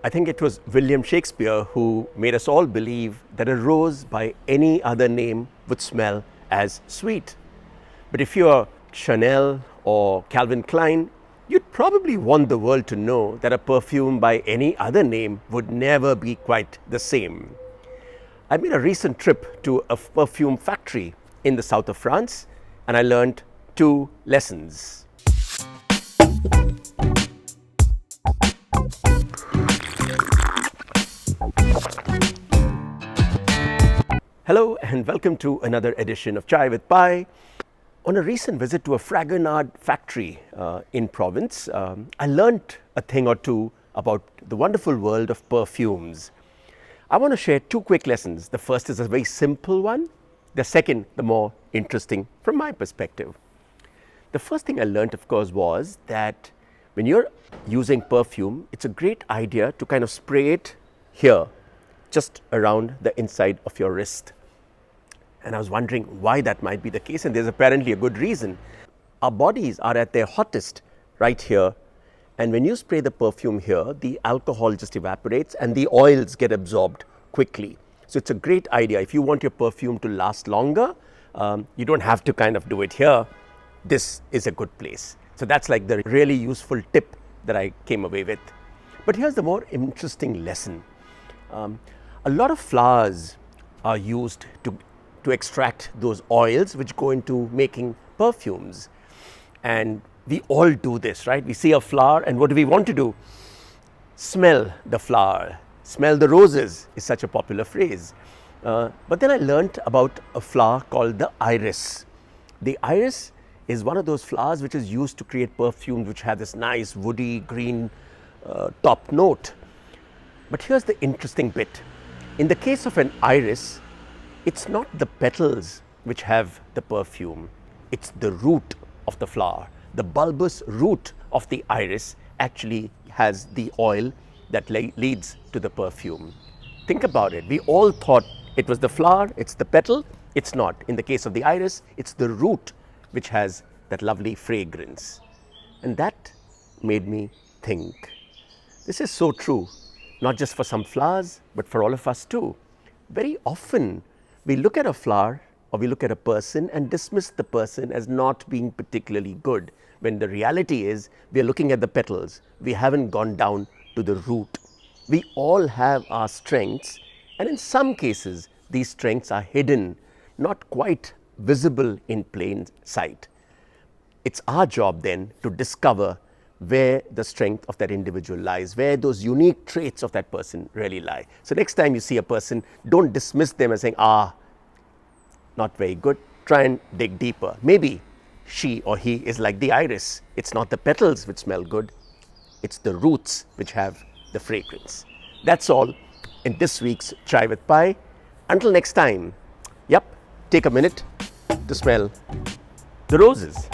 I think it was William Shakespeare who made us all believe that a rose by any other name would smell as sweet. But if you're Chanel or Calvin Klein, you'd probably want the world to know that a perfume by any other name would never be quite the same. I made a recent trip to a perfume factory in the south of France, and I learned 2 lessons. Hello and welcome to another edition of Chai with Pai. On a recent visit to a fragonard factory in Provence, I learned a thing or two about the wonderful world of perfumes. I want to share 2 quick lessons. The first is a very simple one. The second, the more interesting from my perspective. The first thing I learned, of course, was that when you're using perfume, it's a great idea to kind of spray it here, just around the inside of your wrist. And I was wondering why that might be the case, and there's apparently a good reason. Our bodies are at their hottest right here, and when you spray the perfume here, the alcohol just evaporates and the oils get absorbed quickly. So it's a great idea. If you want your perfume to last longer, you don't have to kind of do it here. This is a good place. So that's like the really useful tip that I came away with. But here's the more interesting lesson. A lot of flowers are used to extract those oils which go into making perfumes. And we all do this, right? We see a flower and what do we want to do? Smell the flower. Smell the roses is such a popular phrase. But then I learned about a flower called the iris. The iris is one of those flowers which is used to create perfumes which have this nice woody green top note. But here's the interesting bit. In the case of an iris, it's not the petals which have the perfume, it's the root of the flower. The bulbous root of the iris actually has the oil that leads to the perfume. Think about it. We all thought it was the flower, it's the petal. It's not. In the case of the iris, it's the root which has that lovely fragrance. And that made me think. This is so true, not just for some flowers, but for all of us too. Very often, we look at a flower or we look at a person and dismiss the person as not being particularly good, when the reality is we are looking at the petals. We haven't gone down to the root. We all have our strengths, and in some cases, these strengths are hidden, not quite visible in plain sight. It's our job then to discover where the strength of that individual lies, where those unique traits of that person really lie. So next time you see a person, don't dismiss them as saying, not very good. Try and dig deeper. Maybe she or he is like the iris. It's not the petals which smell good, it's the roots which have the fragrance. That's all in this week's Chai with Pai. Until next time, take a minute to smell the roses.